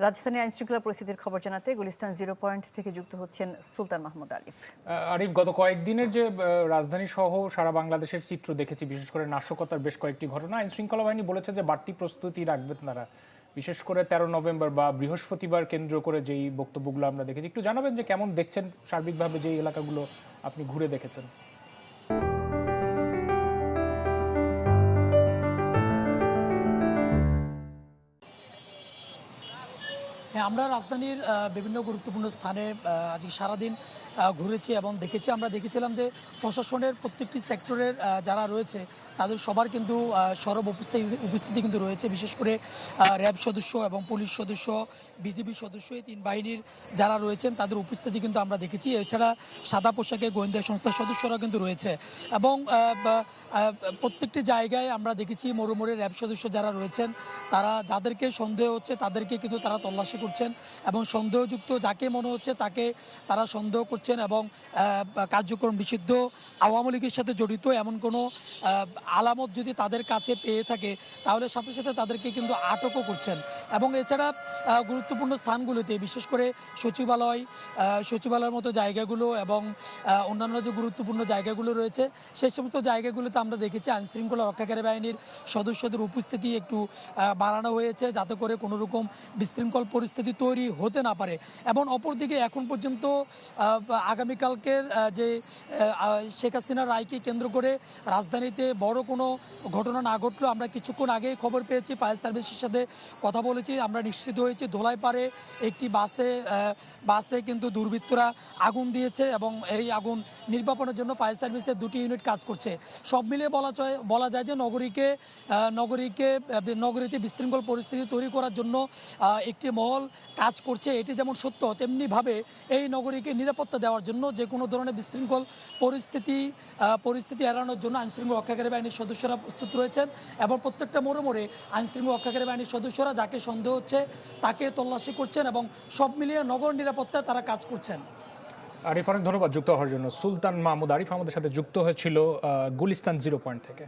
রাজধানীর আইনশৃঙ্খলা পরিস্থিতির খবর জানাতে গুলিস্তান 0 পয়েন্ট থেকে যুক্ত হচ্ছেন সুলতান মাহমুদ আরিফ। আরিফ, গত কয়েকদিনের যে রাজধানী সহ সারা বাংলাদেশের চিত্র দেখেছি, বিশেষ করে নাশকতার বেশ কয়েকটি ঘটনা, আইনশৃঙ্খলা বাহিনী বলেছে যে বাড়তি প্রস্তুতি রাখবেন তারা, বিশেষ করে 13 নভেম্বর বা বৃহস্পতিবার কেন্দ্র করে যেই বক্তব্যগুলো আমরা দেখেছি। একটু জানাবেন যে কেমন দেখছেন সার্বিকভাবে যে এলাকাগুলো আপনি ঘুরে দেখেছেন। হ্যাঁ, আমরা রাজধানীর বিভিন্ন গুরুত্বপূর্ণ স্থানে আজকে সারাদিন ঘুরেছি এবং দেখেছি। আমরা দেখেছিলাম যে প্রশাসনের প্রত্যেকটি সেক্টরের যারা রয়েছে তাদের সবার কিন্তু সরব উপস্থিতি কিন্তু রয়েছে। বিশেষ করে র্যাব সদস্য এবং পুলিশ সদস্য, বিজিবি সদস্য, এই তিন বাহিনীর যারা রয়েছেন তাদের উপস্থিতি কিন্তু আমরা দেখেছি। এছাড়া সাদা পোশাকে গোয়েন্দা সংস্থার সদস্যরা কিন্তু রয়েছে এবং প্রত্যেকটি জায়গায় আমরা দেখেছি মোড়ে র্যাব সদস্য যারা রয়েছেন তারা যাদেরকে সন্দেহ হচ্ছে তাদেরকে কিন্তু তারা তল্লাশি করছেন এবং সন্দেহযুক্ত যাকে মনে হচ্ছে তাকে তারা সন্দেহ করছেন এবং কার্যক্রম নিষিদ্ধ আওয়ামী লীগের সাথে জড়িত এমন কোনো আলামত যদি তাদের কাছে পেয়ে থাকে তাহলে সাথে সাথে তাদেরকে কিন্তু আটকও করছেন। এবং এছাড়া গুরুত্বপূর্ণ স্থানগুলোতে বিশেষ করে সচিবালয়ের মতো জায়গাগুলো এবং অন্যান্য যে গুরুত্বপূর্ণ জায়গাগুলো রয়েছে সেই সমস্ত জায়গাগুলোতে আমরা দেখেছি আইনশৃঙ্খলা রক্ষাকারী বাহিনীর সদস্যদের উপস্থিতি একটু বাড়ানো হয়েছে যাতে করে কোনো রকম বিশৃঙ্খল পরিস্থিতি তৈরি হতে না পারে। এবং অপরদিকে এখন পর্যন্ত আগামীকালকের যে শেখ হাসিনার রায়কে কেন্দ্র করে রাজধানীতে বড় কোনো ঘটনা না ঘটলেও আমরা কিছুক্ষণ আগেই খবর পেয়েছি, ফায়ার সার্ভিসের সাথে কথা বলেছি, আমরা নিশ্চিত হয়েছি ধোলাইপাড়ে একটি বাসে কিন্তু দুর্বৃত্তরা আগুন দিয়েছে এবং এই আগুন নির্বাপনের জন্য ফায়ার সার্ভিসের 2টি ইউনিট কাজ করছে। সব মিলিয়ে বলা যায় যে নগরীতে বিশৃঙ্খল পরিস্থিতি তৈরি করার জন্য একটি মহল কাজ করছে। এটি যেমন সত্য তেমনিভাবে এই নগরীকে নিরাপত্তা দেওয়ার জন্য যে কোনো ধরনের বিশৃঙ্খল পরিস্থিতি এড়ানোর জন্য আইনশৃঙ্খলা রক্ষাকারী বাহিনীর সদস্যরা প্রস্তুত রয়েছেন এবং প্রত্যেকটা মোড়ে আইনশৃঙ্খলা রক্ষাকারী বাহিনীর সদস্যরা যাকে সন্দেহ হচ্ছে তাকে তল্লাশি করছেন এবং সব মিলিয়ে নগর নিরাপত্তায় তারা কাজ করছেন। আরিফ, অনেক ধন্যবাদ যুক্ত হওয়ার জন্য। সুলতান মাহমুদ আরিফ আমাদের সাথে যুক্ত হয়েছিল গুলিস্তান 0 পয়েন্ট থেকে।